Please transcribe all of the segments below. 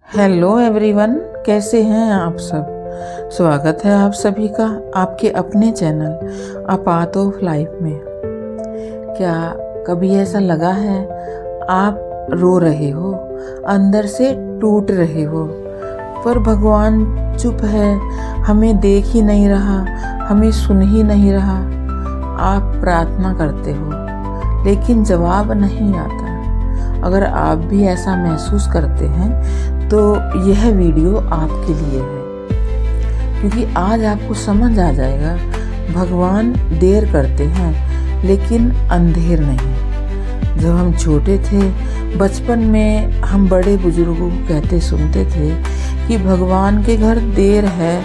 Hello everyone, कैसे हैं आप सब। स्वागत है आप सभी का आपके अपने channel a path of life में। क्या कभी ऐसा लगा है आप रो रहे हो, अंदर से टूट रहे हो, पर भगवान चुप है, हमें देख ही नहीं रहा, हमें सुन ही नहीं रहा। आप प्रार्थना करते हो लेकिन जवाब नहीं आता। अगर आप भी ऐसा महसूस करते हैं तो यह वीडियो आपके लिए है, क्योंकि आज आपको समझ आ जाएगा भगवान देर करते हैं लेकिन अंधेर नहीं। जब हम छोटे थे, बचपन में हम बड़े बुजुर्गों को कहते सुनते थे कि भगवान के घर देर है,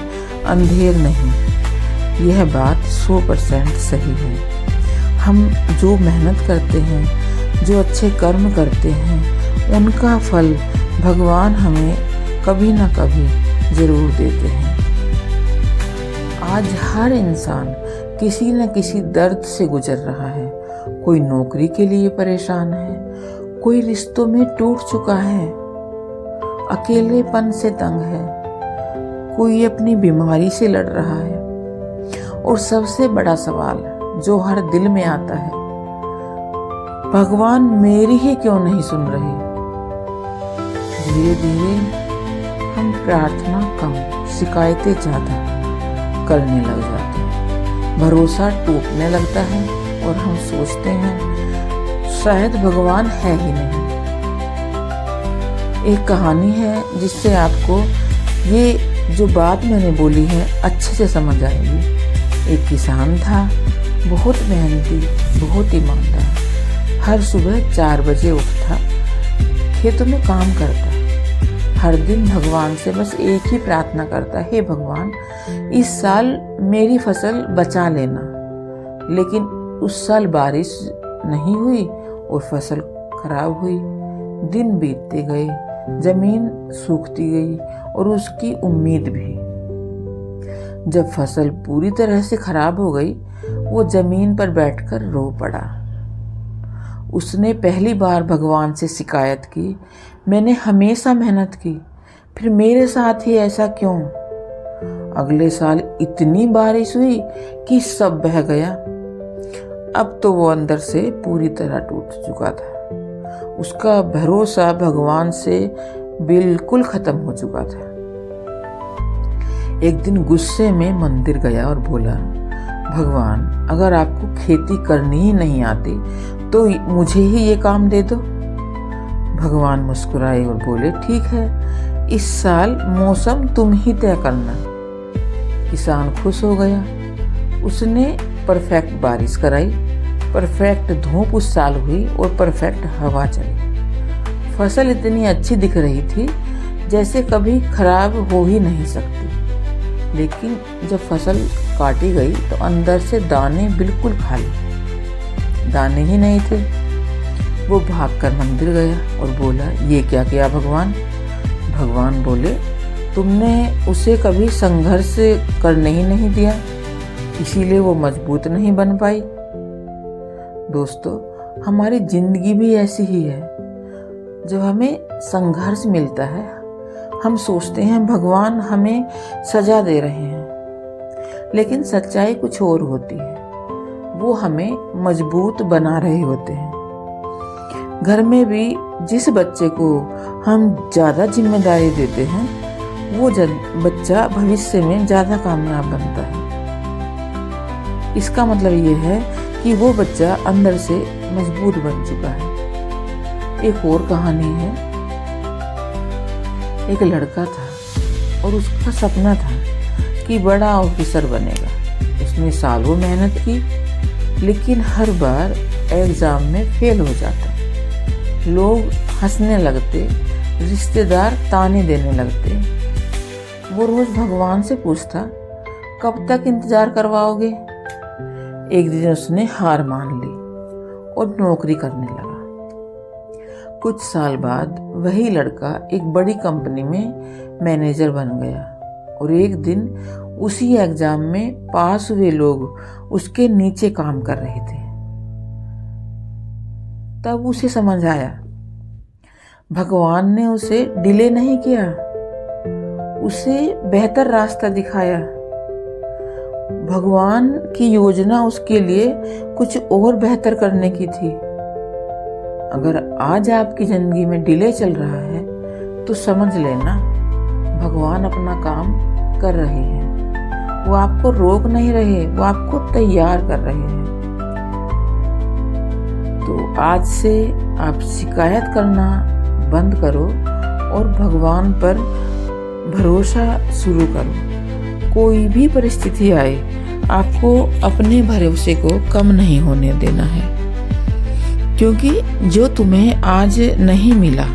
अंधेर नहीं। यह बात 100% सही है। हम जो मेहनत करते हैं, जो अच्छे कर्म करते हैं, उनका फल भगवान हमें कभी ना कभी जरूर देते हैं। आज हर इंसान किसी न किसी दर्द से गुजर रहा है। कोई नौकरी के लिए परेशान है, कोई रिश्तों में टूट चुका है, अकेलेपन से तंग है, कोई अपनी बीमारी से लड़ रहा है। और सबसे बड़ा सवाल जो हर दिल में आता है, भगवान मेरी ही क्यों नहीं सुन रहे। धीरे धीरे हम प्रार्थना कम, शिकायतें ज़्यादा करने लग जाते हैं। भरोसा टूटने लगता है और हम सोचते हैं शायद भगवान है ही नहीं। एक कहानी है जिससे आपको ये जो बात मैंने बोली है अच्छे से समझ आएगी। एक किसान था, बहुत मेहनती, बहुत ईमानदार। हर सुबह 4 बजे उठता, खेतों में काम करता। हर दिन भगवान से बस एक ही प्रार्थना करता, हे भगवान इस साल मेरी फसल बचा लेना। लेकिन उस साल बारिश नहीं हुई और फसल खराब हुई। दिन बीतते गए, जमीन सूखती गई और उसकी उम्मीद भी। जब फसल पूरी तरह से खराब हो गई, वो जमीन पर बैठकर रो पड़ा। उसने पहली बार भगवान से शिकायत की, मैंने हमेशा मेहनत की, फिर मेरे साथ ही ऐसा क्यों। अगले साल इतनी बारिश हुई कि सब बह गया। अब तो वो अंदर से पूरी तरह टूट चुका था। उसका भरोसा भगवान से बिल्कुल खत्म हो चुका था। एक दिन गुस्से में मंदिर गया और बोला, भगवान अगर आपको खेती करनी ही नहीं आती तो मुझे ही ये काम दे दो। भगवान मुस्कुराए और बोले, ठीक है, इस साल मौसम तुम ही तय करना। किसान खुश हो गया। उसने परफेक्ट बारिश कराई, परफेक्ट धूप उस साल हुई और परफेक्ट हवा चली। फसल इतनी अच्छी दिख रही थी जैसे कभी खराब हो ही नहीं सकती। लेकिन जब फसल काटी गई तो अंदर से दाने बिल्कुल खाली, दाने ही नहीं थे। वो भागकर मंदिर गया और बोला, ये क्या किया भगवान। भगवान बोले, तुमने उसे कभी संघर्ष करने ही नहीं दिया, इसीलिए वो मजबूत नहीं बन पाई। दोस्तों, हमारी जिंदगी भी ऐसी ही है। जब हमें संघर्ष मिलता है, हम सोचते हैं भगवान हमें सजा दे रहे हैं, लेकिन सच्चाई कुछ और होती है। वो हमें मजबूत बना रहे होते हैं। घर में भी जिस बच्चे को हम ज़्यादा जिम्मेदारी देते हैं, वो बच्चा भविष्य में ज़्यादा कामयाब बनता है। इसका मतलब ये है कि वो बच्चा अंदर से मजबूत बन चुका है। एक और कहानी है। एक लड़का था और उसका सपना था कि बड़ा ऑफिसर बनेगा। उसने सालों मेहनत की, लेकिन हर बार एग्जाम में फेल हो जाता। लोग हंसने लगते, रिश्तेदार ताने देने लगते। वो रोज भगवान से पूछता, कब तक इंतजार करवाओगे। एक दिन उसने हार मान ली और नौकरी करने लगा। कुछ साल बाद वही लड़का एक बड़ी कंपनी में मैनेजर बन गया और एक दिन उसी एग्जाम में पास हुए लोग उसके नीचे काम कर रहे थे। तब उसे समझ आया भगवान ने उसे डिले नहीं किया, उसे बेहतर रास्ता दिखाया। भगवान की योजना उसके लिए कुछ और बेहतर करने की थी। अगर आज आपकी जिंदगी में डिले चल रहा है तो समझ लेना भगवान अपना काम कर रहे हैं। वो आपको रोक नहीं रहे, वो आपको तैयार कर रहे हैं। तो आज से आप शिकायत करना बंद करो और भगवान पर भरोसा शुरू करो। कोई भी परिस्थिति आए, आपको अपने भरोसे को कम नहीं होने देना है, क्योंकि जो तुम्हें आज नहीं मिला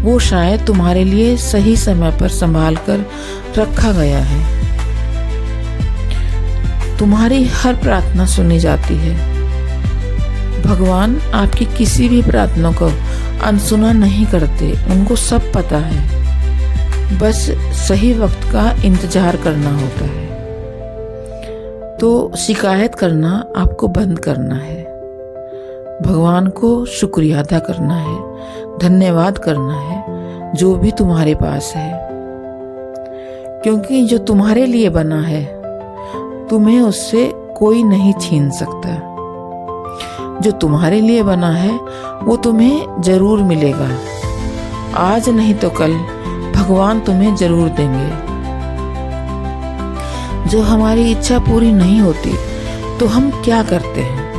वो शायद तुम्हारे लिए सही समय पर संभाल कर रखा गया है। तुम्हारी हर प्रार्थना सुनी जाती है। भगवान आपकी किसी भी प्रार्थना को अनसुना नहीं करते, उनको सब पता है। बस सही वक्त का इंतजार करना होता है। तो शिकायत करना आपको बंद करना है। भगवान को शुक्रिया अदा करना है, धन्यवाद करना है जो भी तुम्हारे पास है, क्योंकि जो तुम्हारे लिए बना है तुम्हें उससे कोई नहीं छीन सकता। जो तुम्हारे लिए बना है वो तुम्हें जरूर मिलेगा। आज नहीं तो कल भगवान तुम्हें जरूर देंगे। जो हमारी इच्छा पूरी नहीं होती तो हम क्या करते हैं?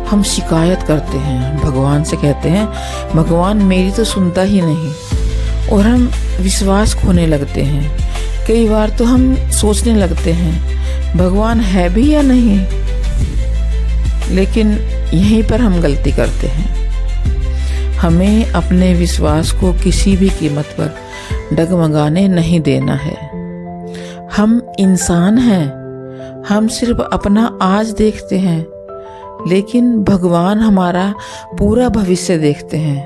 हम शिकायत करते हैं, भगवान से कहते हैं भगवान मेरी तो सुनता ही नहीं, और हम विश्वास खोने लगते हैं। कई बार तो हम सोचने लगते हैं भगवान है भी या नहीं। लेकिन यहीं पर हम गलती करते हैं। हमें अपने विश्वास को किसी भी कीमत पर डगमगाने नहीं देना है। हम इंसान हैं, हम सिर्फ अपना आज देखते हैं, लेकिन भगवान हमारा पूरा भविष्य देखते हैं।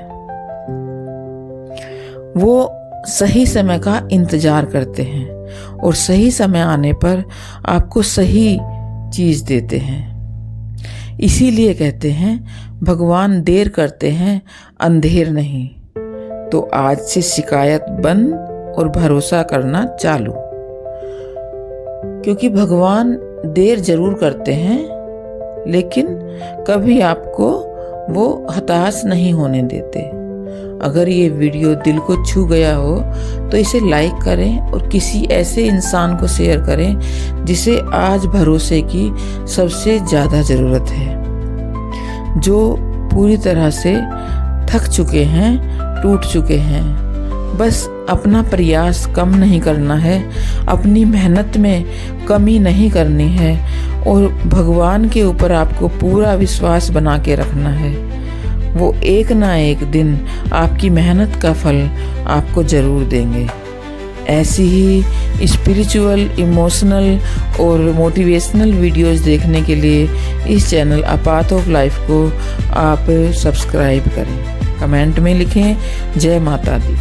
वो सही समय का इंतजार करते हैं और सही समय आने पर आपको सही चीज देते हैं। इसीलिए कहते हैं भगवान देर करते हैं, अंधेर नहीं। तो आज से शिकायत बंद और भरोसा करना चालू, क्योंकि भगवान देर जरूर करते हैं लेकिन कभी आपको वो हताश नहीं होने देते। अगर ये वीडियो दिल को छू गया हो तो इसे लाइक करें और किसी ऐसे इंसान को शेयर करें जिसे आज भरोसे की सबसे ज़्यादा ज़रूरत है, जो पूरी तरह से थक चुके हैं, टूट चुके हैं। बस अपना प्रयास कम नहीं करना है, अपनी मेहनत में कमी नहीं करनी है और भगवान के ऊपर आपको पूरा विश्वास बना के रखना है। वो एक ना एक दिन आपकी मेहनत का फल आपको ज़रूर देंगे। ऐसी ही स्पिरिचुअल, इमोशनल और मोटिवेशनल वीडियोस देखने के लिए इस channel a path of life को आप सब्सक्राइब करें। कमेंट में लिखें जय माता दी।